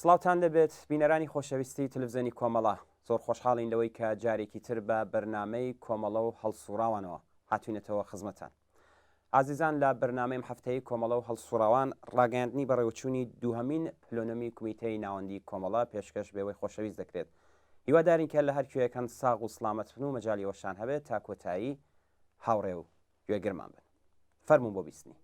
سڵاوتان دەبێت بینەرانی خۆشەویستی تلڤیزیۆنی کۆمەڵە زۆر خۆشحاڵین لەوەی کە جارێکی تر بە بەرنامەی کۆمەڵە و هەڵسوراوانەوە هاتوینێتەوە خزمەتان. ئازیزان لە بەرنامەی هەفتەی کۆمەڵە و هەڵسوراوان ڕاگەاندنی بەڕێوەچوونی دووهەمین پلۆنەمی کومیتەی ناوەندی کۆمەڵە پێشکەش بێوەی خۆشەویست دەکرێت. هیوادارین کە لە هەر کوێیەکەن ساغ و سلامەت بن و مەجالیەوەشان هەبێت تا کۆتایی هاوڕێ و گوێگرمان بن. فەرموون بۆ بیستنی.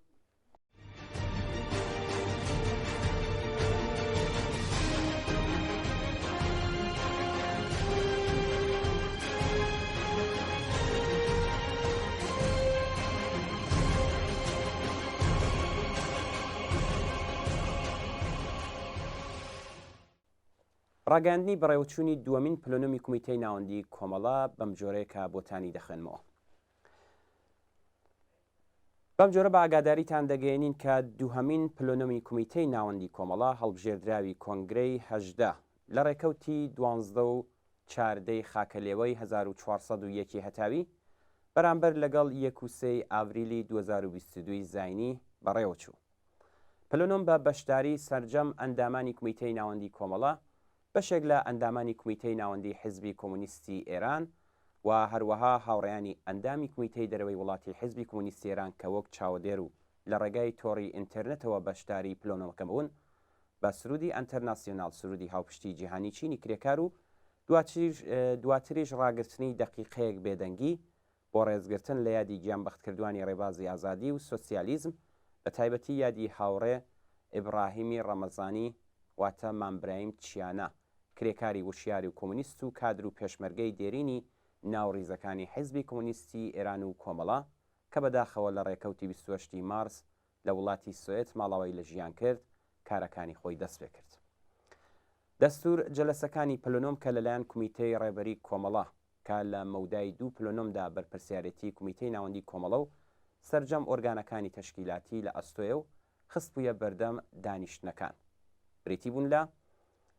ڕاگەاندنی بەڕێوەچوونی دووەمین پلۆنەمی کومیتەی ناوەندی کۆمەڵە بەم جۆرەیەکە بۆتانی دەخێنمەوە. بەم جۆرە بە ئاگاداریتان دەگەێنین کە دووهەمین پلۆنەمی کومیتەی ناوەندی کۆمەڵە هەڵبژێردراوی کۆنگرەی 18 لە ڕێکەوتی 12 و 14 خاکەلێوەی 1401 هەتاوی بەرامبەر لەگەڵ 1 ئاڤریلی 2022 زاینی بەڕێوەچوو. پلۆنۆم بە بەشداری سەرجەم ئەندامانی کومیتەی ناوەندی کۆمەڵە بەشێک لە ئەندامانی کومیتەی ناوەندی حیزبی کۆمونیستی ئێران و هەروەها هاوڕێیانی ئەندامی کومیتەی دەرەوەی وڵاتی حیزبی کۆمونیستی ئێران کە وەک چاودێر و لە ڕێگای تۆڕی ئینتەرنێتەوە بەشداری پلۆنەوەکە بوون بە سرودی ئەنتەرناسیۆنال سرودی هاوپشتی جیهانی چینی کرێکار و دواتریش ڕاگررتنی دەقیقەیەک بێدەنگی بۆ ڕێزگرتن لە یادی گیانبەختکردوانی ڕێبازی ئازادی و سۆسیالیزم بە تایبەتی یادی هاوڕێ ئیبراهیمی ڕەمەزانی واتە مامبراهیم چیانە کرێکاری وشیاری و کۆمونیست و کادر و پێشمەرگەی دێرینی ناوڕیزەکانی حیزبی کۆمونیستی ئێران و کۆمەڵە کە بەداخەوە لە ڕێکەوتی 28 مارس لە وڵاتی سوێت ماڵاوی لە ژیان کرد کارەکانی خۆی دەست پێ کرد. دەستور جەلەسەکانی پلۆنۆم کە لەلایەن کومیتەی ڕێبەری کۆمەڵە کە لە مەودای دوو پلۆنۆمدا بەرپرسیارەتی کومیتەی ناوەندی کۆمەڵە و سەرجەم ئۆرگانەکانی تەشکیلاتی لە ئەستۆیە و خستبوویە بەردەم دانیشتنەکان بریتی بوون لە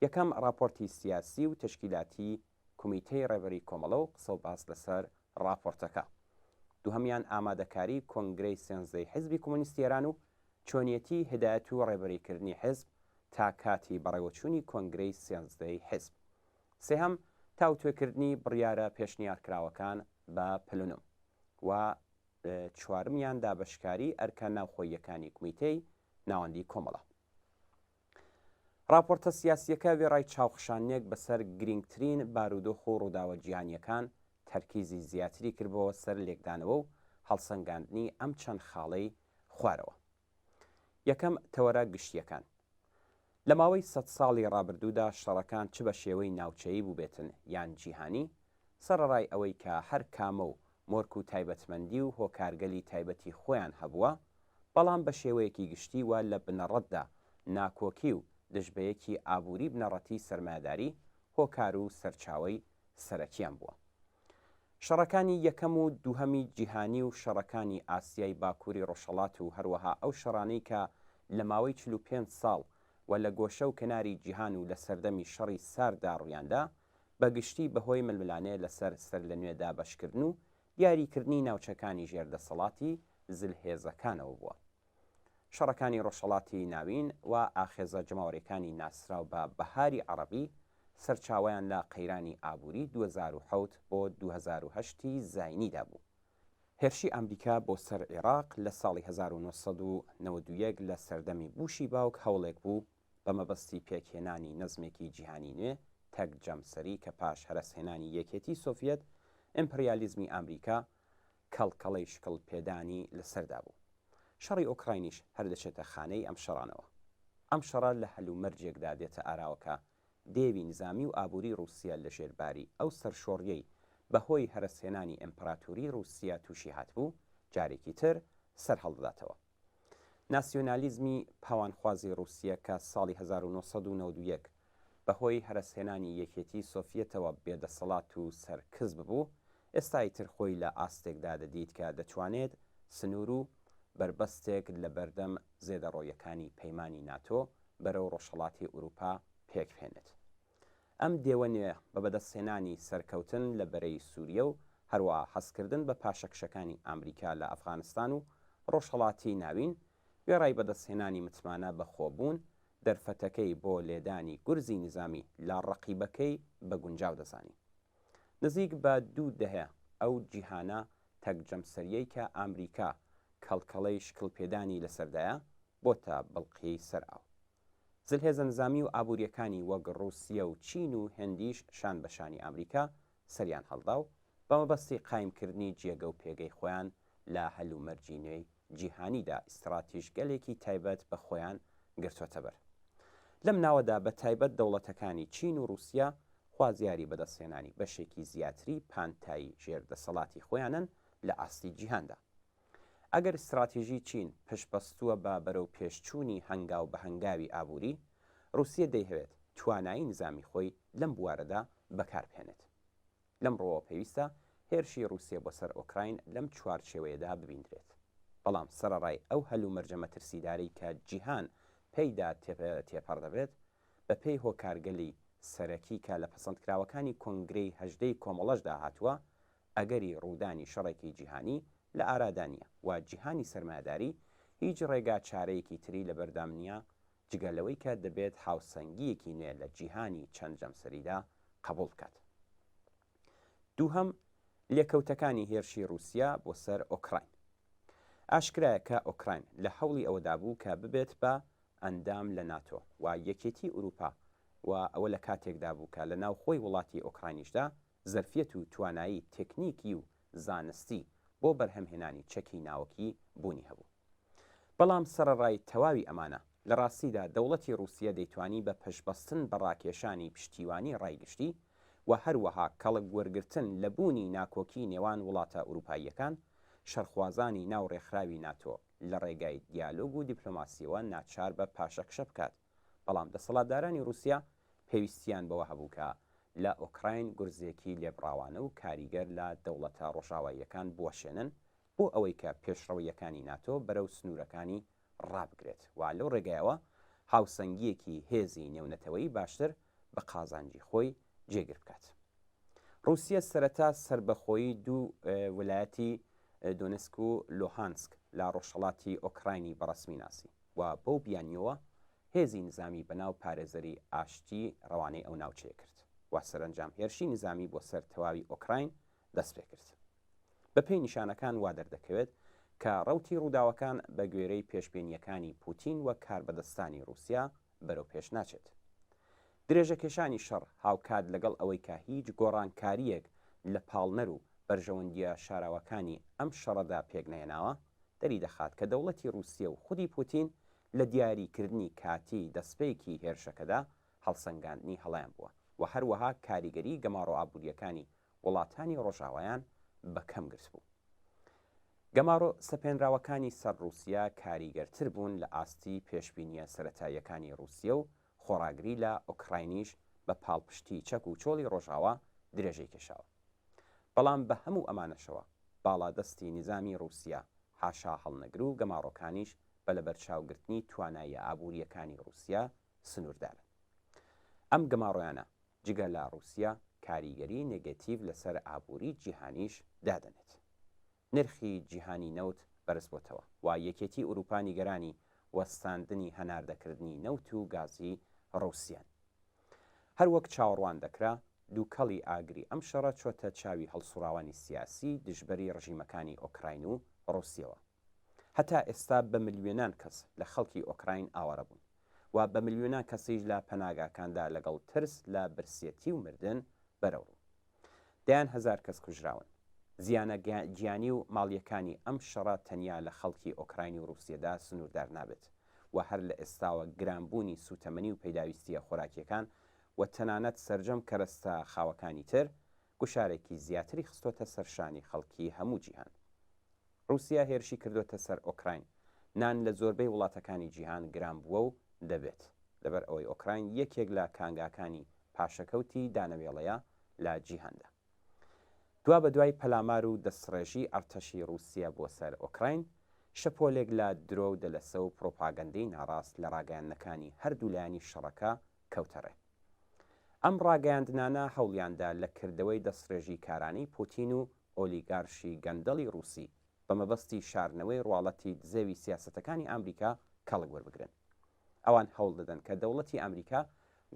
یەکەم راپۆرتی سیاسی و تشکیلاتی کومیتەی ڕێبەری کۆمەڵە و قسە و باس لەسەر راپۆرتەکە. دووهەمیان ئامادەکاری کۆنگرەی سێنزەی حیزبی کۆمونیستی ئێران و چۆنیەتی هدایەت و ڕێبەریکردنی حیزب تا کاتی بەڕێوەچوونی کۆنگرەی سێنزەی حیزب. سێهەم تاوتوێکردنی بڕیارە پێشنیارکراوەکان بە پلۆنۆم و چوارمیان دابەشکاری ئەرکە ناوخۆیەکانی کومیتەی ناوەندی کۆمەڵە. راپۆرتە سیاسیەکە وێڕای چاوخشانێک بەسەر گرنگترین بارودۆخ و ڕووداوە جیهانیەکان تەرکیزی زیاتری کردبەوە سەر لێکدانەوە و هەڵسەنگاندنی ئەم چەند خاڵەی خوارەوە. یەکەم تەوەرە گشتیەکان. لە ماوەی 100 ساڵی ڕابردوودا شەڕەکان چ بە شێوەی ناوچەیی بووبێتن یان جیهانی سەرڕای ئەوەی کە هەر کامە و مۆرک و تایبەتمەندی و هۆکارگەلی تایبەتی خۆیان هەبووە بەڵام بە شێوەیەکی گشتی وە لە بنەڕەتدا ناکۆکی و دژبەیەکی ئابووری بنەڕەتی سەرمایهداری هۆکار و سەرچاوەی سەرەکیان بووە. شەڕەکانی یەکەم و دووهەمی جیهانی و شەڕەکانی ئاسیای باکووری ڕۆژهەڵات و هەروەها ئەو شەڕانەی کە لە ماوەی 45 ساڵ و لە گۆشە و کناری جیهان و لە سەردەمی شەڕی ساردا ڕوویاندا بەگشتی بەهۆی ململانێ لەسەر سەر لە نوێدا بەشکردن و دیاریکردنی ناوچەکانی ژێردەسەڵاتی زلهێزەکانەوە بووە. شەڕەکانی ڕۆژهەڵاتی ناوین و ئاخێزە جەماوەریەکانی ناسراو بە بەهاری عەرەبی سەرچاویان لە قەیرانی ئابووری 2007 بۆ 2008 زاینیدا بوو. هێرشی ئەمریکا بۆ سەر عێراق لە ساڵی 1991 لە سەردەمی بوشی باوک هەوڵێک بوو بە مەبەستی پێکهێنانی نەزمێکی جیهانی نوێ تەک جەمسەری کە پاش هەرەسهێنانی یەکێتی سۆڤیەت ئیمپریالیزمی ئەمریکا کەڵکەڵەی شکڵ پێدانی لەسەردا بوو. شەڕی ئۆکراینیش هەر دەچێتە خانەی ئەم شەڕانەوە. ئەم شەڕە لە هەلومەرجێکدا دێتە ئاراوەکە دێوی نظامی و ئابووری رووسیا لە ژێرباری ئەو سەرشۆڕیەی بەهۆی هەرەسهێنانی ئیمپراتوری رووسیا تووشی هاتبوو جارێکی تر سەر هەڵداتەوە. ناسیۆنالیزمی پاوانخوازی رووسیا کە ساڵی 1991 بەهۆی هەرەسهێنانی یەکێتی سۆڤیەتەوە بێدەسەڵات و سەرکز ببوو ئێستای تر خۆی لە ئاستێکدا دەدیت کە دەتوانێت سنوور و بربەستێک لە بەردەم زێدەڕۆیەکانی پەیمانی ناتۆ بەرەو ڕۆژهەڵاتی ئوروپا پێکهێنێت. ئەم دێوە نوێ بە بەدەستهێنانی سەرکەوتن لە بەرەی سووریە و هەروە حەزکردن بە پاشەکشەکانی ئەمریکا لە ئەفغانستان و ڕۆژهەڵاتی ناوین وێڕای بەدەستهێنانی متمانە بەخۆبوون دەرفەتەکەی بۆ لێدانی گورزی نظامی لە ڕەقیبەکەی بە گونجاو دەزانی. نزیک بە 2 دەهەیە ئەو جیهانە تەکجەمسەریەی کە ئامریکا کەڵکەڵەی شکڵپێدانی لەسەردایە بۆتە بڵقی سەرئاو. زلهێزە نظامی و ئابوووریەکانی وەک ڕووسیە و چین و هێندیش شان بەشانی ئەمریکا سەریان هەڵدا و بە مەبەستی قایمکردنی جێگە و پێگەی خۆیان لە هەلومەرجی نوێی جیهانیدا ئیستراتیژگەلێکی تایبەت بە خۆیان گرتوۆتە بەر. لەم ناوەدا بە تایبەت دەوڵەتەکانی چین و رووسیا خوازیاری بەدەستێنانی بەشێکی زیاتری پانتایی ژێردەسەڵاتی خۆیانن لە ئاستی جیهاندا. ئەگەر استراتیژی چین پشتبەستووە بە بەرەو پێشچوونی هەنگاو بە هەنگاوی ئابووری، رووسیە دەیهەوێت توانایی نظامی خۆی لەم بوارەدا بەکاربهێنێت. لەم ڕۆوە پێویستە هێرشی رووسیە بۆ سەر ئۆکراین لەم چوارچێوەیەدا ببیندرێت. بەڵام سەرەڕای ئەو هەلومەرجە مەترسیدارەی کە جیهان پێیدا تێپەڕ دەبێت بە پێی هۆکارگەلی سەرەکی کە لە پەسەندکراوەکانی کۆنگرەی هەژدەی کۆمەڵەشدا هاتووە، ئەگەری ڕوودانی شەڕێکی جیهانی لە ئارادانیە و جیهانی سەرمایه‌داری هیچ ڕێگا چارەیەکی تری لە بەردام نییە جگەلەوەی کە دەبێت هاوسەنگیەکی نوێ لە جیهانی چەند جەمسەریدا قبول بکات. دووهەم، لێکەوتەکانی هێرشی رووسیا بۆ سەر ئۆکراین. ئاشکرایە کە ئۆکراین لە هەوڵی ئەوەدا بوو کە ببێت بە ئەندام لە ناتۆ و یەکێتی ئوروپا و ئەوە لە کاتێکدا بوو کە لە ناو خۆی وڵاتی ئۆکراینیشدا زەرفیەت و توانایی تەکنیکی و زانستی بۆ بەرهەمهێنانی چەکی ناوەکی بوونی هەبوو. بەڵام سەرەڕای تەواوی ئەمانە لە ڕاستیدا دەوڵەتی رووسیا دەیتوانی بە پشتبەستن بە ڕاکێشانی پشتیوانی ڕایگشتی و هەروەها کەڵک وەرگرتن لە بوونی ناکۆکی نێوان وڵاتە ئوروپاییەکان شەرخوازانی ناو ڕێکخراوی ناتۆ لە ڕێگای دیالۆگ و دیپلۆماسیەوە ناچار بە پاشەکشە بکات. بەڵام دەسەڵاتدارانی رووسیا پێویستیان بەوە هەبوو کە لە ئۆکراین گورزێکی لێبڕاوانە و کاریگەر لە دەوڵەتە ڕۆژاواییەکان بوەشێنن بۆ ئەوەی کە پێشڕەویەکانی ناتۆ بەرەو سنوورەکانی ڕابگرێت و لەو ڕێگایەوە هاوسەنگیەکی هێزی نێونەتەوەی باشتر بە قازانجی خۆی جێگر بکات. رووسیا سەرەتا سربەخۆیی دوو ویلایەتی دۆنسک و لۆهانسک لە ڕۆژهەڵاتی ئۆکراینی بەڕسمی ناسی و بەو بیانیەوە هێزی نظامی بەناو پارێزەری ئاشتی ڕەوانەی ئەو ناوچەیە کرد و سەرنجام هێرشی نظامی بۆ سەر تەواوی ئۆکراین دەست پێ کرد. بە پێی نیشانەکان وا دەردەکەوێت کە ڕەوتی ڕووداوەکان بە گوێرەی پێشبینیەکانی پوتین و کاربەدەستانی رووسیا بەرەو پێش ناچێت. درێژەکێشانی شەڕ هاوکات لەگەڵ ئەوەی کە هیچ گۆڕانکاریەک لە پاڵنەر و بەرژەوەندیە شاراوەکانی ئەم شەڕەدا پێک نەهێناوە دەری دەخات کە دەوڵەتی رووسیا و خودی پوتین لە دیاریکردنی کاتی دەستپێکی هێرشەکەدا هەڵسەنگاندنی هەڵیان بووە و هەروەها کاریگەری گەماڕۆ ئابوووریەکانی وڵاتانی ڕۆژاوایان بەکەم گرت بوو. گەماڕۆ سەپێنراوەکانی سەر رووسیا کاریگەرتر بوون لە ئاستی پێشبینیە سەرەتاییەکانی رووسیا و خۆراگری لە ئۆکراینیش بە پاڵپشتی چەک و چۆڵی ڕۆژاوە درێژەی کێشاوە. بەڵام بە هەموو ئەمانەشەوە باڵادەستی نظامی رووسیا حاشا هەڵنەگر و گەماڕۆکانیش بە لە بەرچاوگرتنی توانایە ئابوووریەکانی رووسیا سنووردارن. ئەم گەماڕۆیانە جگە لە رووسیا کاریگەری نێگەتیڤ لەسەر ئابووری جیهانیش دادەنێت. نرخی جیهانی نەوت بەرز بۆتەوە و یەکێتی ئوروپانی گەرانی وەستاندنی هەناردەکردنی نەوت و گازی ڕووسیان. هەروەک چاوەڕوان دەکرا دووکەڵی ئاگری ئەم شەڕە چۆتە چاوی هەڵسوراوانی سیاسی دژبەری ڕژیمەکانی ئۆکراین و ڕووسیەوە. هەتا ئێستا بە ملیۆنان کەس لە خەڵکی ئۆکراین ئاوەڕە بوون و بە ملیۆنان کەسیش لە پەناگاکاندا لەگەڵ ترس لە برسێتی و مردن بەرەوڕوو. دەیان هەزار کەس کوژراون. زیانە گیانی و ماڵیەکانی ئەم شەڕە تەنیا لە خەڵکی ئۆکراین و رووسیەدا سنووردار نابێت و هەر لە ئێستاوە گرانبوونی سوتەمەنی و پەیداویستیە خۆراکیەکان و تەنانەت سەرجەم کەرەستە خاوەکانی تر گوشارێکی زیاتری خستۆتە سەرشانی خەڵکی هەموو جیهان. رووسیا هێرشی کردوتە سەر ئۆکراین، نان لە زۆربەی وڵاتەکانی جیهان گران بووە و دەبێت لەبەر ئەوەی ئۆکراین یەکێک لە کانگاکانی پاشەکەوتی دانەوێڵەیە لە جیهاندا. دوا بە دوای پەلامار و دەستڕێژی ئەرتەشی رووسیا بۆ سەر ئۆکراین، شەپۆلێک لە درۆ و دەلەسە و پرۆپاگەندەی ناڕاست لە ڕاگەیاندنەکانی هەردوولایانی شەڕەکە کەوتەڕێ. ئەم ڕاگەیاندنانە هەوڵیاندا لە کردەوەی دەستڕێژی کارانەی پوتین و ئۆلیگارشی گەندەڵی رووسی بە مەبەستی شارنەوەی ڕواڵەتی دزەوی سیاسەتەکانی ئەمریکا کەڵک وەربگرن. ئەوان هەوڵ دەدەن کە دەوڵەتی ئەمریکا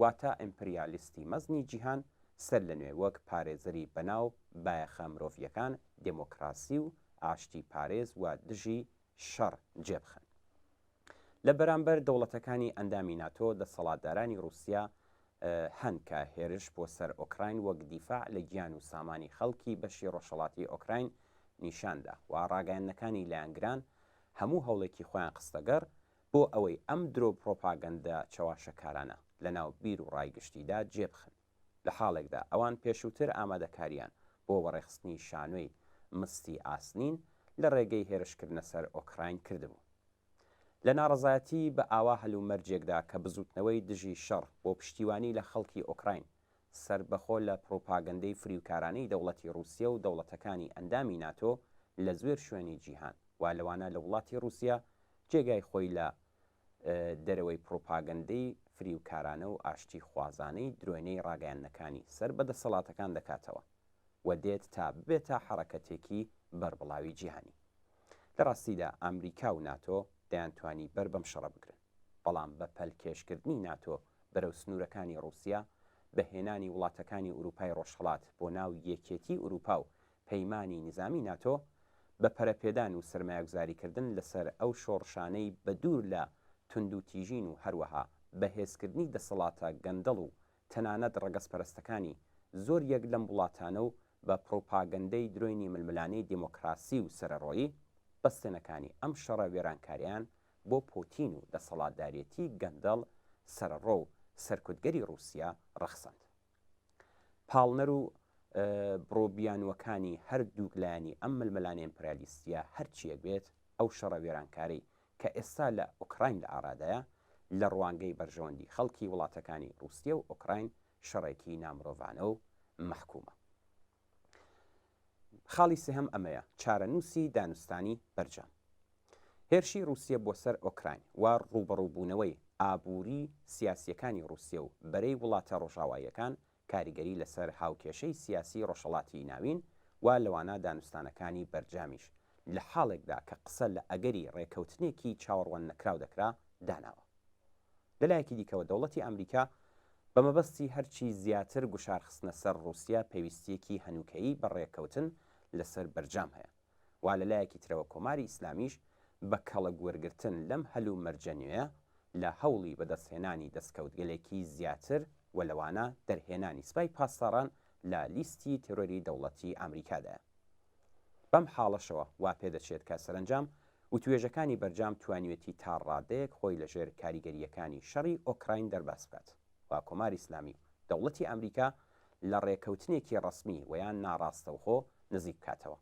واتە ئیمپریالیستی مەزنی جیهان سەر لە نوێ وەک پارێزەری بەناو بایەخە مرۆڤیەکان دموکراسی و ئاشتی پارێز و دژی شەڕ جێبخەن. لە بەرامبەر دەوڵەتەکانی ئەندامی ناتۆ دەسەڵاتدارانی رووسیا هەن کە هێرش بۆ سەر ئۆکراین وەک دیفاع لە گیان و سامانی خەڵکی بەشی ڕۆژهەڵاتی ئۆکراین نیشاندا و ڕاگەیاندنەکانی لایەنگران هەموو هەوڵێکی خۆیان قستەگەڕ بۆ ئەوەی ئەم درۆ پرۆپاگەندە چاواشەکارانە لە ناو بیر و ڕایگشتیدا جێبخن. لە حاڵێکدا ئەوان پێشووتر ئامادەکاریان بۆ وەڕێخستنی شانۆی مستی ئاسنین لە ڕێگەی هێرشکردنە سەر ئۆکراین کردبوو. لە ناڕەزایەتی بە ئاوا هەلوو مەرجێکدا کە بزوتنەوەی دژی شەڕ بۆ پشتیوانی لە خەڵکی ئۆکراین سربەخۆ لە پرۆپاگەندەی فریوکارانەی دەوڵەتی رووسیا و دەوڵەتەکانی ئەندامی ناتۆ لە زوێر شوێنی جیهان و لەوانە لە وڵاتی رووسیا جێگای خۆی لە دەرەوەی پرۆپاگەندەی فریوکارانە و ئاشتی خوازانەی درۆنەی ڕاگەیاندنەکانی سەر بەدەسەڵاتەکان دەکاتەوە و دێت تا ببێتە حرەکەتێکی بەربڵاوی جیهانی. لە ڕاستیدا ئەمریکا و ناتۆ دەیانتوانی بەر بەم شەڕە بگرن، بەڵام بە پەلکێشکردنی ناتۆ بەرەو سنوورەکانی رووسیا بەهێنانی وڵاتەکانی ئوروپای ڕۆژهەڵات بۆ ناو یەکێتی ئوروپا و پەیمانی نظامی ناتۆ بە پەرەپێدان و سرمایه‌گوزاریکردن لەسەر ئەو شۆڕشانەی بە دوور لە تونند و تیژین و هەروەها بەهێزکردنی دەسەڵاتە گەندەڵ و تەنانەت ڕەگەزپەرستەکانی زۆر یەک لەم وڵاتانە و بە پرۆپاگەندەی درۆینی ململانەی دیموکراسی و سەرڕۆیی بەستێنەکانی ئەم شەڕە وێرانکاریان بۆ پۆتین و دەسەڵاتدارێتی گەندەڵ سەرڕۆ و سەرکوتگەری رووسیا ڕەخسەند. پاڵنەر و بڕۆبیانوەکانی هەردوو لایەنی ئەم ململانە ئیمپریالیستیە هەرچیەک بێت ئەو شەڕە وێرانکاری کە ئێستا لە ئوکراین لە ئارادەیە لە ڕوانگەی بەرژەوەندی خەڵکی وڵاتەکانی رووسیا و ئوکراین شەڕێکی نامرۆڤانە و مەحکومە. خاڵی سێهەم ئەمەیە چارەنووسی دانوستانی بەرجەم. هێرشی رووسیا بۆ سەر ئۆکراین و ڕوبەڕووبوونەوەی ئابووری سیاسیەکانی رووسیا و بەرەی وڵاتە ڕۆژاواییەکان کاریگەری لەسەر هاوکێشەی سیاسی ڕۆژهەڵاتی ناوین و لەوانە دانوستانەکانی بەرجامیش لە حاڵێکدا کە قسە لە ئەگەری ڕێکەوتنێکی چاوەڕوان نەکراو دەکرا داناوە. لەلایەکی دیکەوە دەوڵەتی ئەمریکا بە مەبەستی هەرچی زیاتر گوشارخستنە سەر رووسیا پێویستیەکی هەنوکەیی بە ڕێکەوتن لەسەر بەرجام هەیە و لەلایەکی ترەوە کۆماری ئیسلامیش بە کەڵک وەرگرتن لەم هەلوو مەرجەنوێیە لە هەوڵی بەدەستهێنانی دەستکەوتگەلێکی زیاتر و لەوانە دەرهێنانی سوپای پاسداران لە لیستی تێرۆری دەوڵەتی ئەمریکادایە. بەم حاڵەشەوە وا پێدەچێت کە سەرنجام و توێژەکانی بەرجام توانیوێتی تا ڕادەیەک خۆی لەژێر کاریگەریەکانی شەڕی ئۆکراین دەرباس بکات و کۆماری ئیسلامی دەوڵەتی ئەمریکا لە ڕێکەوتنێکی ڕسمی ویان ناڕاستەوخۆ نزیک بکاتەوە.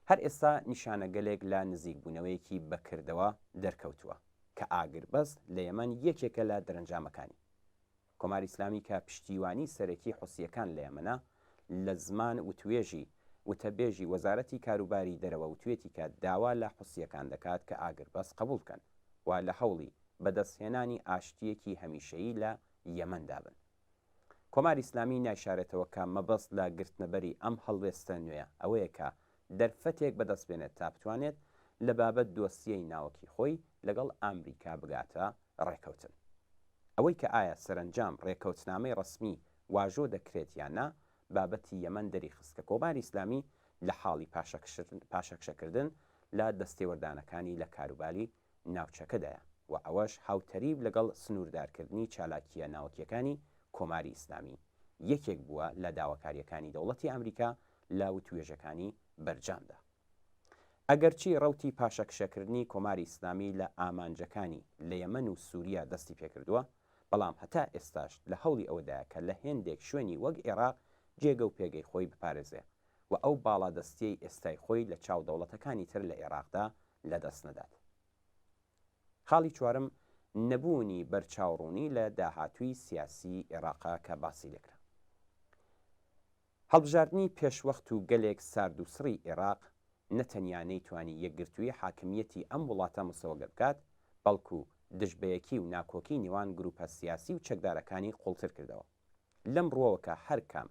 هەر ئێستا نیشانەگەلێک لە نزیکبوونەوەیەکی بەکردەوە دەرکەوتووە کە ئاگربەست لە یەمەن یەکێکە لە دەرەنجامەکانی. کۆماری ئیسلامی کە پشتیوانی سەرەکی حوسیەکان لە یەمەنە لە زمان وتوێژی وتەبێژی وەزارەتی کاروباری دەرەوە وتوێتی کە داوا لە حوسیەکان دەکات کە ئاگربەست قبول بکەن و لە هەوڵی بەدەستهێنانی ئاشتیەکی هەمیشەیی لە یەمەندا بن. کۆماری ئیسلامی ناشارێتەوە کە مەبەست لە گرتنەبەری ئەم هەڵوێستە نوێیە ئەوەیە کە دەرفەتێک بەدەست بێنێت تا بتوانێت لە بابەت دۆسیەی ناوەکی خۆی لەگەڵ ئەمریکا بگاتە ڕێکەوتن. ئەوەی کە ئایا سەرنجام ڕێکەوتنامەی ڕسمی واژۆ دەکرێت یان نا بابەتی یەمەن دەریخست کە کۆماری ئیسلامی لە حاڵی پاشەکشەکردن لە دەستێوەردانەکانی لە کاروباری ناوچەکەدایە و ئەوەش هاوتەریب لەگەڵ سنووردارکردنی چالاکیە ناوەکیەکانی کۆماری ئیسلامی یەکێک بووە لە داواکاریەکانی دەوڵەتی ئەمریکا لە وتوێژەکانی بەرجامدا. ئەگەرچی ڕەوتی پاشەکشەکردنی کۆماری ئیسلامی لە ئامانجەکانی لە یەمەن و سووریا دەستی پێکردووە، بەڵام هەتا ئێستاش لە هەوڵی ئەوەدایە کە لە هێندێک شوێنی وەک عێراق جێگە و پێگەی خۆی بپارێزێ و ئەو باڵادەستیەی ئێستای خۆی لە چاو دەوڵەتەکانی تر لە عێراقدا لەدەست نەدات. خاڵی چوارم نەبوونی بەرچاوڕوونی لە داهاتووی سیاسی عێراقا کە باسی لێکرا. هەڵبژاردننی پێشوەخت و گەلێک سارد و سڕی عێراق نەتەنیا نەیتوانی یەکگرتووی حاکمیەتی ئەم وڵاتە مسەوەگە بکات، بەڵکو دژبەیەکی و ناکۆکی نێوان گروپە سیاسی و چەکدارەکانی قوڵتر کردەوە. لەم ڕووەوەکە هەرکام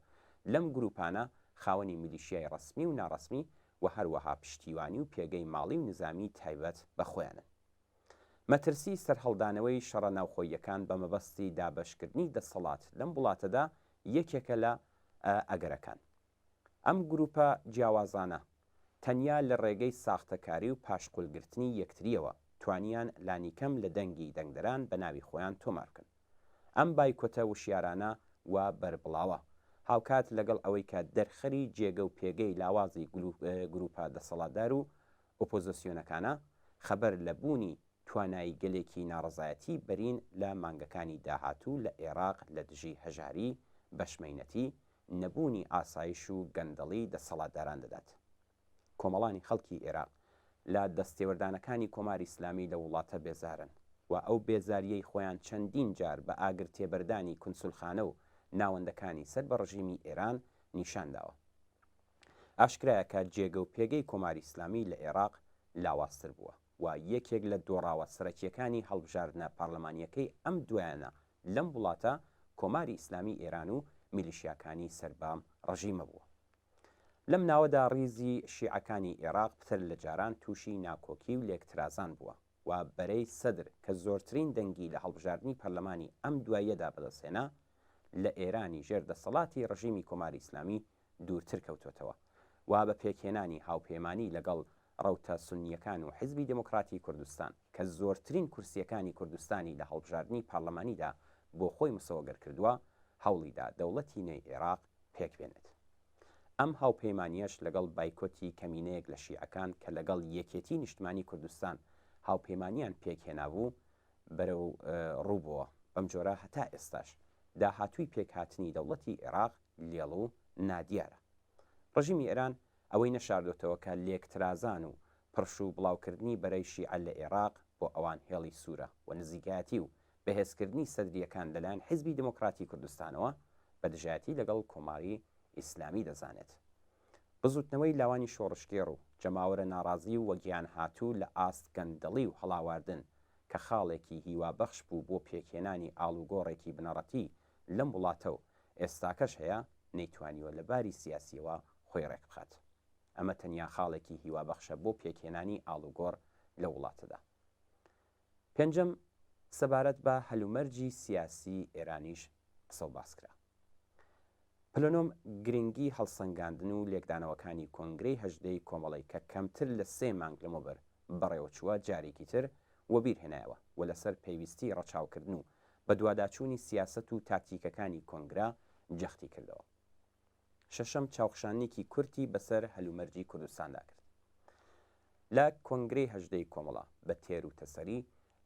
لەم گروپانە خاوەنی میلیشیای ڕسمی و ناڕسمی و هەروەها پشتیوانی و پێگەی ماڵی و نظامی تایبەت بە خۆیانن. مەترسی سەرهەڵدانەوەی شەڕە ناوخۆییەکان بە مەبەستی دابەشکردنی دەسەڵات لەم وڵاتەدا یەکێکە لە ئەگەرەکان. ئەم گروپە جیاوازانە تەنیا لە ڕێگەی ساختەکاری و پاشقولگرتنی یەکتریەوە توانیان لانیکەم لە دەنگی دەنگدەران بە ناوی خۆیان تۆمارکن. ئەم بایکۆتە وشیارانە و بەربڵاوە هاوکات لەگەڵ ئەوەی کە دەرخەری جێگە و پێگەی لاوازی گروپە دەسەڵاتدار و ئۆپۆزیسیۆنەکانە خەبەر لە بوونی توانایی گەلێکی ناڕزایەتی بەرین لە مانگەکانی داهاتوو لە عێراق لە دژی هەژاری بەشمەینەتی نەبوونی ئاسایش و گەندەڵی دەسەڵاتداران دەدات. کۆمەڵانی خەڵکی عێراق لە دەستێوەردانەکانی کۆماری ئیسلامی لە وڵاتە بێزارن و ئەو بێزاریەی خۆیان چەندین جار بە ئاگر تێبەردانی کونسولخانە و ناوەندەکانی سەر بە ڕژیمی ئێران نیشانداوە. ئاشکرایە کە جێگە و پێگەی کۆماری ئیسلامی لە عێراق لاوااستر بووە و یەکێک لە دۆڕاوە سەرەکیەکانی هەڵبژاردنە پارلەمانیەکەی ئەم دوایانە لەم وڵاتە کۆماری ئیسلامی ئێران و میلیشیاکانی سەربام ڕژیمە بووە. لەم ناوەدا ڕیزی شیعەکانی عێراق پتر لە جاران تووشی ناکۆکی و لێکترازان بووە و بەرەی سەدر کە زۆرترین دەنگی لە هەڵبژاردننی پەرلەمانی ئەم دوایەدا بەدەستێنا لە ئێرانی ژێردەسەڵاتی ڕژیمی کۆماری ئیسلامی دوورتر کەوتۆتەوە و بە پێکهێنانی هاوپەیمانی لەگەڵ ڕەوتە سونیەکان و حیزبی دموکراتی کوردستان کە زۆرترین کورسیەکانی کوردستانی لە هەڵبژاردننی پارلەمانیدا بۆ خۆی مسەوەگەر کردووە هەوڵیدا دەوڵەتی نوێی عێراق پێکبێنێت. ئەم هاوپەیمانیەش لەگەڵ بایکۆتی کەمینەیەک لە شیعەکان کە لەگەڵ یەکێتی نیشتمانی کوردستان هاوپەیمانیان پێکهێنابوو بەرەو ڕووبەوە. بەم جۆرە هەتا ئێستاش داهاتووی پێکهاتنی دەوڵەتی عێراق لێڵ و نادیارە. ڕژیمی ئێران ئەوەی نەشاردۆتەوە کە لێکترازان و پڕش و بڵاوکردنی بەرەی شیعە لە عێراق بۆ ئەوان هێڵی سوورە و نزیکایەتی و بەهێزکردنی سەدریەکان لەلایەن حیزبی دموکراتی کوردستانەوە بە دژایەتی لەگەڵ کۆماری ئیسلامی دەزانێت. بزوتنەوەی لاوانی شۆڕشکێڕ و جەماوەرە ناڕازی و وەگیان هاتوو لە ئاست گەندەڵی و هەڵاواردن کە خاڵێکی هیوابەخش بوو بۆ پێکهێنانی ئاڵوگۆڕێکی بنەڕەتی لەم وڵاتە و ئێستاکەش هەیە نەیتوانیوە لە باری سیاسیەوە خۆی ڕێک بخات. ئەمە تەنیا خاڵێکی هیوابەخشە بۆ پێکهێنانی ئاڵوگۆڕ لە وڵاتەدا. پێنجەم سەبارەت بە هەلومەرجی سیاسی ئێرانیش قسە و باس کرا. پلۆنۆم گرنگی هەڵسەنگاندن و لێکدانەوەکانی کۆنگرەی هەژدەی کۆمەڵی کە کەمتر لە 3 مانگ لەمەوبەر بەڕێوەچووە جارێکی تر وە بیرهێنایەوە و لەسەر پێویستی ڕەچاوکردن و بە دوواداچوونی سیاست و تاکتیکەکانی کۆنگرا جەختی کردەوە. شەشەم چاوخشانێکی کورتی بەسەر هەلومەرجی کوردستاندا کرد. لە کۆنگرەی هەژدەی کۆمەڵە بە تێر و تەسەری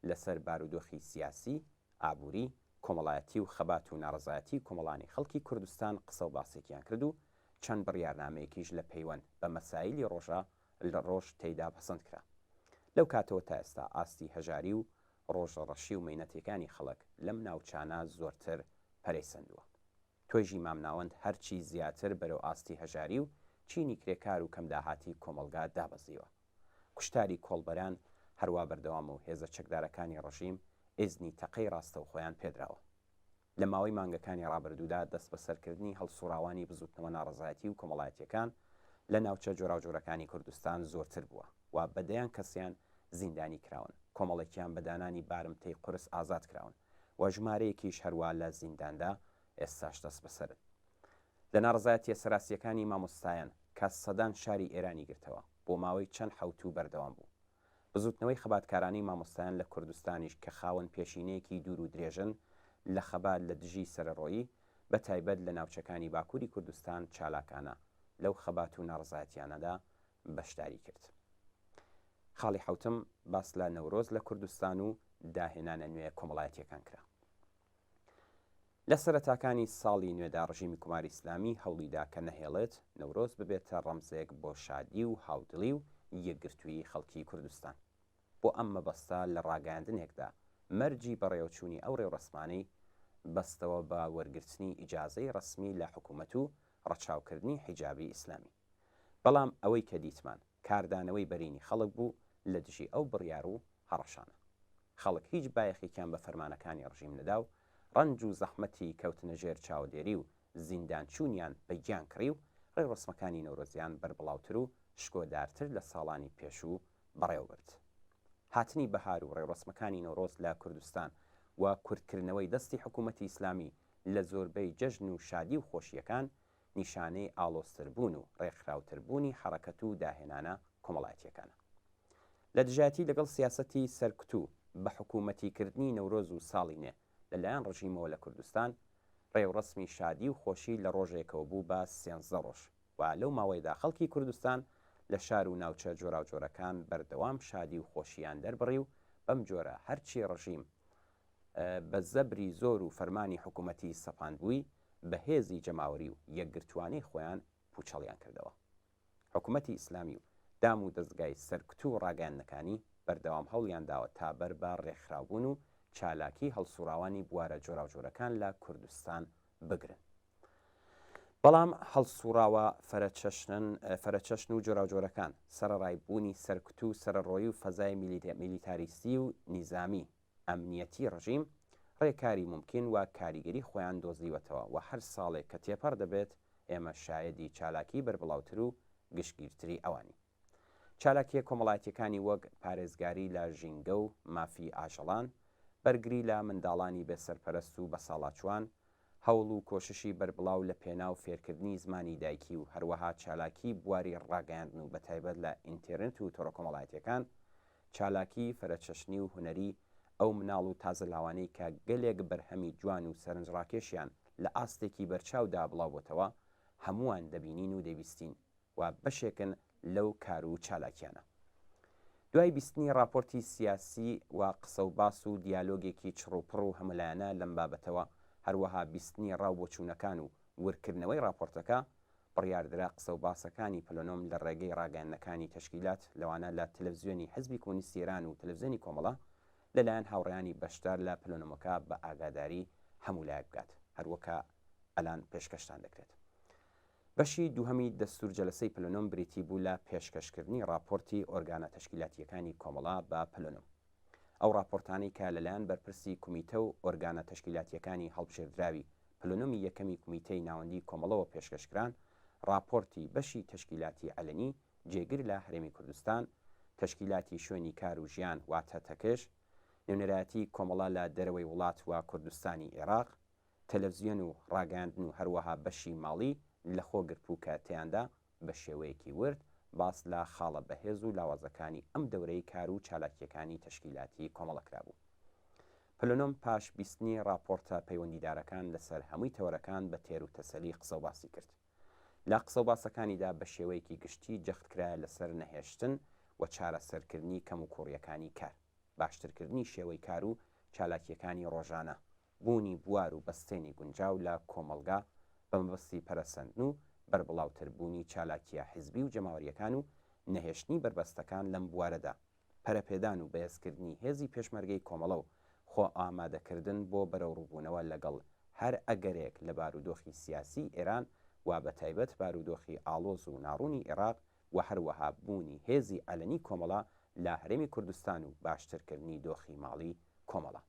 لەسەر بارودۆخی سیاسی، ئابووری، کۆمەڵایەتی و خەبات و ناڕزایەتی کۆمەڵانی خەڵکی کوردستان قسە و باسێکیان کرد و چەند بڕیارنامەیەکیش لە پەیوەند بە مەسایلی ڕۆژە لە ڕۆژ تێیدا پەسەند کرا. لەو کاتەوە تا ئێستا ئاستی هەژاری و ڕۆژەڕەشی و مەینەتەکانی خەڵک لەم ناوچانە زۆرتر پەرەیسەندووە. تۆیژی مامناوەند هەرچی زیاتر بەرەو ئاستی هەژاری و چینی کرێکار و کەم داهاتی کۆمەلگا دابەزیوە. کوشتاری کۆڵبەران هەروە بەردەوام و هێزە چەکدارەکانی ڕژیم ئێزنی تەقەی ڕاستە و خۆیان پێدراوە. لە ماوەی مانگەکانی ڕابردوودا دەست بەسەرکردنی هەڵسوراوانی بزوتنەوە ناڕزایەتی و کۆمەڵایەتیەکان لە ناوچە جۆراوجۆرەکانی کوردستان زۆرتر بووە و بەدەیان کەسیان زیندانی کراون، کۆمەڵێکیان بەدانانی بارمتەی قورس ئازاد کراون و ژمارەیەکیش هەروە لە زینداندا ئێستاش دەست بەسەرن. لە ناڕزایەتیە سەراسیەکانی مامۆستایان کە سەدان شاری ئێرانی گرتەوە بۆ ماوەی چەند حەوت و بەردەوام بوو. بزوتنەوەی خەباتکارانی مامۆستایان لە کوردستانیش کە خاوەن پێشینەیەکی دوور و درێژن لە خەبات لە دژی سەرڕۆیی بە تایبەت لە ناوچەکانی باکووری کوردستان چالاکانە لەو خەبات و ناڕزایەتیانەدا بەشداری کرد. خاڵی حوتم باس لە نەورۆز لە کوردستان و داهێنانە نوێ کۆمەڵایەتیەکان کرا. لە سەرەتاکانی ساڵی نوێدا ڕژیمی کۆماری ئیسلامی هەوڵیدا کە نەهێڵێت نەورۆز ببێتە ڕەمزێک بۆ شادی و هاودڵی و یەکگرتووی خەڵکی کوردستان. بۆ ئەم مەبەستە لە ڕاگەاندنێکدا مەرجی بەڕێوەچوونی ئەو ڕێوڕەسمانەی بەستەوە بە وەرگرتنی ئیجازەی ڕسمی لە حکوومەت و ڕەچاوکردنی حیجابی ئیسلامی. بەڵام ئەوەی کە دیتمان کاردانەوەی بەرینی خەڵک بوو لە دژی ئەو بڕیار و هەڕەشانە. خەڵک هیچ بایەخێکیان بە فەرمانەکانی ڕژیم نەدا و ڕەنج و زەحمەتی کەوتنە ژێر چاودێری و زیندانچوونیان بەگیان کڕی و ڕێوڕسمەکانی نەورۆزیان بەربڵاوتر و شکۆدارتر لە ساڵانی پێشوو بەڕێوەبرد. هاتنی بەهار و ڕێڕسمەکانی نۆڕۆز لە کوردستان و کورتکردنەوەی دەستی حکوومەتی ئیسلامی لە زۆربەی جەژن و شادی و خۆشیەکان نیشانەی ئاڵۆزتربوون و ڕێکخراوتربوونی حرەکەت و داهێنانە کۆمەڵایەتیەکانە. لە دژاتی لەگەڵ سیاسەتی سەرکوتوو بە حکوومەتیکردنی نەورۆز و ساڵی نێ لەلایەن ڕژیمەوە لە کوردستان ڕێوڕسمی شادی و خۆشی لە ڕۆژێکەوە بوو بە 13 ڕۆژ و لەو ماوەیدا خەڵکی کوردستان لە شار و ناوچە جۆراوجۆرەکان بەردەوام شادی و خۆشییان دەربڕی و بەم جۆرە هەرچی ڕژیم بە زەبری زۆر و فەرمانی حکوومەتی سەپاندبووی بە هێزی جەماوەری و یەکگرتوانی خۆیان پوچەڵیان کردەوە. حکوومەتی ئیسلامی و دام و دەستگای سەرکوتو و ڕاگەاندنەکانی بەردەوام هەوڵیان داوە تا بەر بە ڕێکخراوبوون و چالاکی هەڵسوراوانی بوارە جۆراوجۆرەکان لە کوردستان بگرن. بەڵام هەڵسوراوە فەرەچەشن و جۆراوجۆرەکان سەرڕای بوونی سەرکوتو و سەرڕۆی و فەزای میلیتاریستی و نیزامی ئەمنیەتی ڕژیم ڕێکاری ممکن و کاریگەری خۆیان دۆزیوەتەوە و هەر ساڵێک کە تێپەر دەبێت ئێمە شایەدی چالاکی بربڵاوتر و گشتگیرتری ئەوانی. چالاکیە کۆمەڵایەتیەکانی وەک پارێزگاری لە ژینگە و مافی ئاژەڵان، بەرگری لە منداڵانی بێسەرپەرست و بە ساڵاچوان، هەوڵ و کۆششی بربڵاو لە پێنا و فێرکردنی زمانی دایکی و هەروەها چالاکی بواری ڕاگەاندن و بەتایبەت لە ئینتێرنێت و تۆڕە کۆمەڵایەتیەکان، چالاکی فەرەچەشنی و هونەری ئەو مناڵ و تازە لاوانەی کە گەلێک بەرهەمی جوان و سەرنجڕاکێشیان لە ئاستێکی بەرچاودا بڵاوبووتەوە هەمووان دەبینین و دەبیستین و بەشێکن لەو کار و چالاکیانە. دوای بیستنی راپۆرتی سیاسی و قسە و باس و دیالۆگێکی چڕوپڕ و هەملایەنە لەم بابەتەوە، هەروەها بیستنی ڕاوبۆچوونەکان و ورکردنەوەی راپۆرتەکە، بڕیاردرا قسە و باسەکانی پلۆنۆم لە ڕێگەی ڕاگەاندنەکانی تەشکیلات لەوانە لە تەلەڤیزیۆنی حزبی کۆمونیستی ئێران و تەلەڤیزیۆنی کۆمەڵە لەلایەن هاوڕێیانی بەشدار لە پلۆنۆمەکە بە ئاگاداری هەمولایەک بکات، هەروەکە ئەلان پێشکەشتان دەکرێت. بەشی دووهەمی دەستور جەلسەی پلۆنۆم بریتی بوو لە پێشکەشکردنی راپۆرتی ئۆرگانە تەشکیلاتیەکانی کۆمەڵا بە پلۆنۆم. ئەو راپۆرتانی کە لەلایەن بەرپرسی کومیتە و ئۆرگانە تەشکیلاتیەکانی هەڵبژێردراوی پلۆنۆمی یەکەمی کومیتەی ناوەندی کۆمەڵەوە پێشکەشکران، راپۆرتی بەشی تەشکیلاتی عەلەنی جێگر لە هەرێمی کوردستان، تەشکیلاتی شوێنی کار و ژیان واتە تەکەش، نێونەرایەتی کۆمەڵە لە دەرەوەی وڵات و کوردستانی عێراق، تەلەڤیزیۆن و ڕاگەاندن و هەروەها بەشی ماڵی لە خۆگرت و کاتیاندا بە شێوەیەکی ورد باس لە خاڵە بەهێز و لاوازەکانی ئەم دەورەی کار و چالاکیەکانی تەشکیلاتی کۆمەڵەکرا بوو. پلۆنۆم پاش بیستنی راپۆرتە پەیوەندیدارەکان لەسەر هەمووی تەوەرەکان بە تێر و تەسەلی قسە و باسی کرد. لە قسە و باسەکانیدا بە شێوەیەکی گشتی جەختکرایە لەسەر نەهێشتن و چارەسەرکردنی کەم و کوڕیەکانی کار، باشترکردنی شێوەی کار و چالاکیەکانی ڕۆژانە، بوونی بوار و بەستێنی گونجاو لە کۆمەلگا بە مەبەستی پەرەسەندن و بربڵاوتربوونی چالاکیە حیزبی و جەماوەریەکان و نەهێشتنی بربەستەکان لەم بوارەدا، پەرەپێدان و بەهێزکردنی هێزی پێشمەرگەی کۆمەڵە و خۆ ئامادەکردن بۆ بەرەوڕووبوونەوە لەگەڵ هەر ئەگەرێک لە بارودۆخی سیاسی ئێران و بە تایبەت بارودۆخی ئاڵۆز و ناڕوونی عێراق و هەروەها بوونی هێزی عەلەنی کۆمەڵە لە هەرێمی کوردستان و باشترکردنی دۆخی ماڵی کۆمەڵە.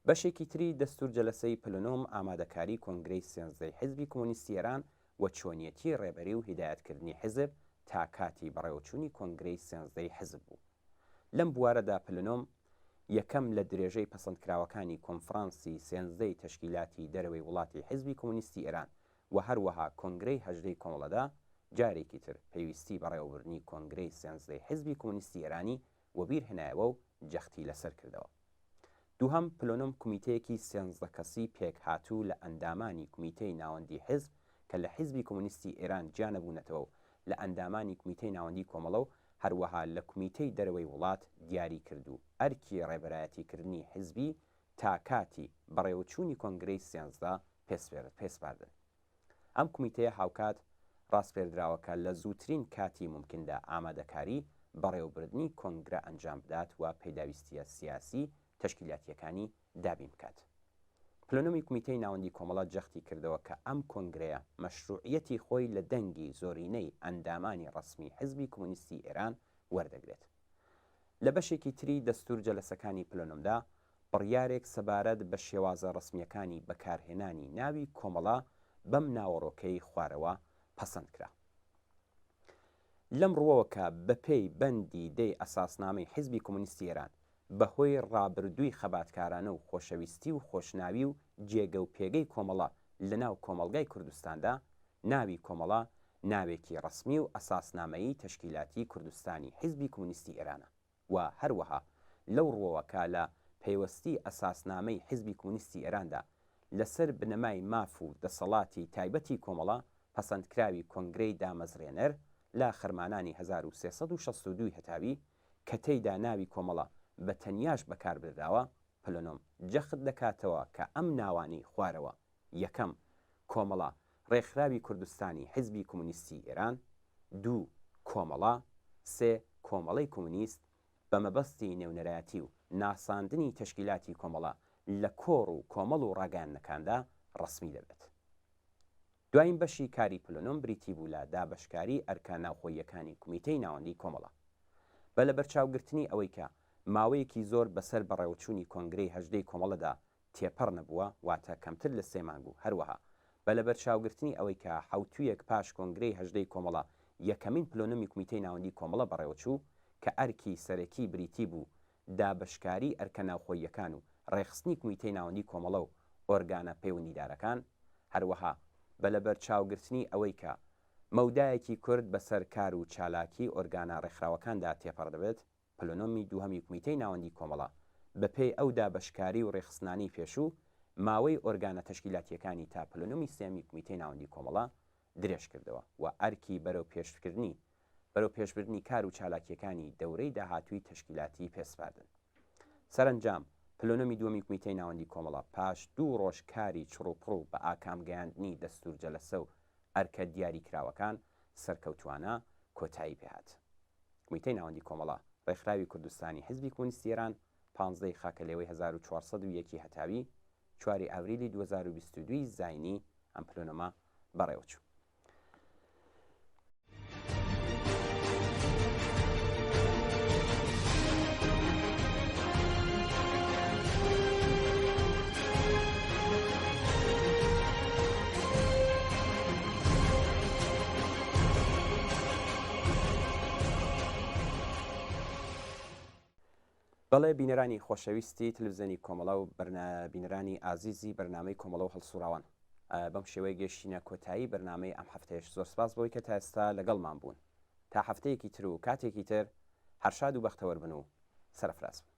بەشێکی تری دەستور جەلسەی پلۆنۆم ئامادەکاری کۆنگرەی 13 حزبی کۆمونیستی ئێران و چۆنیەتی ڕێبەری و هیدایەتکردنی حزب تا کاتی بەڕێوەچوونی کۆنگرەی 13 حزب بوو. لەم بوارەدا پلۆنۆم یەکەم لە درێژەی پەسەندکراوەکانی کۆنفرانسی 13 تەشکیلاتی دەرەوەی وڵاتی حزبی کۆمونیستی ئێران و هەروەها کۆنگرەی 18 کۆمەڵەدا جارێکی تر پێویستی بەڕێوەبردنی کۆنگرەی 13 حزبی کۆمونیستی ئێرانی وەبیر هێنایەوە و جەختی لەسەر کردەوە. دووهەم پلۆنۆم کومیتەیەکی 13 کەسی پێک هاتوو لە ئەندامانی کومیتەی ناوەندی حزب کە لە حیزبی کۆمونیستی ئێران جیانەبوونەتەوە و لە ئەندامانی کومیتەی ناوەندی کۆمەڵە و هەروەها لە کومیتەی دەرەوەی وڵات دیاری کرد و ئەرکی ڕێبەرایەتیکردنی حیزبی تا کاتی بەڕێوەچوونی کۆنگرەی 13 پێسپاردن. ئەم کومیتەیە هاوکات ڕاستپێردراوەکە لە زووترین کاتی ممکندا ئامادەکاری بەڕێوەبردنی کۆنگرە ئەنجام بدات و پێداویستیە سیاسی تەشکیلاتیەکانی دابین بکات. پلۆنۆمی کومیتەی ناوەندی کۆمەڵە جەختی کردەوە کە ئەم کۆنگرەیە مەشروعیەتی خۆی لە دەنگی زۆرینەی ئەندامانی ڕەسمی حزبی کۆمونیستی ئێران وەردەگرێت. لە بەشێکی تری دەستور جەلسەکانی پلۆنۆمدا بڕیارێک سەبارەت بە شێوازە ڕسمیەکانی بەکارهێنانی ناوی کۆمەڵە بەم ناوەڕۆکەی خوارەوە پەسەند کرا. لەم ڕووەوە کە بەپێی بەندی دەی ئەساسنامەی حیزبی کۆمونیستی ئێران بەهۆی ڕابردووی خەباتکارانە و خۆشەویستی و خۆشناوی و جێگە و پێگەی کۆمەڵە لەناو کۆمەڵگای کوردستاندا ناوی کۆمەڵە ناوێکی ڕسمی و ئەساسنامەیی تەشکیلاتی کوردستانی حیزبی کۆمونیستی ئێرانە و هەروەها لەو ڕووەوەکە لە پەیوەستی ئەساسنامەی حیزبی کۆمونیستی ئێراندا لەسەر بنەمای ماف و دەسەڵاتی تایبەتی کۆمەڵە پەسەندکراوی کۆنگرەی دامەزرێنەر لە خەرمانانی 1362 هەتاوی کە تێیدا ناوی کۆمەڵە بە تەنیاش بەکاربرداوە پلۆنۆم جەخت دەکاتەوە کە ئەم ناوانی خوارەوە یەکەم کۆمەڵە ڕێکخراوی کوردستانی حیزبی کۆمونیستی ئێران، دوو کۆمەڵە، سێ کۆمەڵەی کۆمونیست بە مەبەستی نێونەرایەتی و ناساندنی تەشکیلاتی کۆمەڵە لە کۆڕ و کۆمەڵ و ڕاگەیاندنەکاندا ڕسمی دەبێت. دوایین بەشی کاری پلۆنۆم بریتی بوو لە دابەشکاری ئەرکان ناوخۆییەکانی کمیتەی ناوەندی کۆمەڵە بە لە بەرچاوگرتنی ئەوەی کە ماوەیەکی زۆر بەسەر بەڕێوەچوونی کۆنگرەی هەژدەی کۆمەڵەدا تێپەڕ نەبووە واتە کەمتر لە 3 مانگ بوو. هەروەها بە لە بەرچاوگرتنی ئەوەی کە حوتویەک پاش کۆنگرەی هەژدەی کۆمەڵە یەکەمین پلۆنۆمی کمیتەی ناوەندی کۆمەڵە بەڕێوەچوو کە ئەرکی سەرەکی بریتی بوو دابەشکاری ئەرکە ناوخۆییەکان و ڕێخستنی کمیتەی ناوەندی کۆمەڵە و ئۆرگانە پەیوەندیدارەکان، هەروەها بە لە بەرچاوگرتنی ئەوەی کە مەودایەکی کورد بەسەر کار و چالاکی ئۆرگانە ڕێکخراوەکاندا تێپەڕ دەبێت، پلۆنۆمی دووهەمی کمیتەی ناوەندی کۆمەڵە بەپێی ئەو دابەشکاری و ڕێخستنانی پێشوو ماوەی ئۆرگانە تەشکیلاتیەکانی تا پلۆنۆمی سێمی کمیتەی ناوەندی کۆمەڵە درێژ کردەوە و ئەرکی بەرەو پێشبردنی کار و چالاکیەکانی دەورەی داهاتووی تەشکیلاتی پێسپاردن. سەرنجام پلۆنۆمی دووەمی کمیتەی ناوەندی کۆمەڵە پاش 2 ڕۆژ کاری چڕوپڕ و بە ئاکامگەیاندنی دەستور جەلەسە و ئەرکە دیاریکراوەکان سەرکەوتوانە کۆتایی پێهات. کمیتەی ناوەندی کۆمەڵە ڕێکخراوی کوردستانی حیزبی کۆمونیستی ئێران 15 خاکەلێوەی 1401 هەتاوی 4 ئاوریلی 2022 زاینی ئەم پلۆنۆمە بەڕێوەچوو. بەڵێ بینەرانی خۆشەویستی تلڤیزیۆنی کۆمەڵە و بینەرانی ئازیزی بەرنامەی کۆمەڵە و هەڵسوراوان، بەم شێوەیە گەشتینە کۆتایی بەرنامەی ئەم هەفتەیەش. زۆر سپاس بۆی کە تا ئێستا لەگەڵمان بوون. تا هەفتەیەکی تر و کاتێکی تر هەر شاد و بەختەوەربن و سەرفراز بن.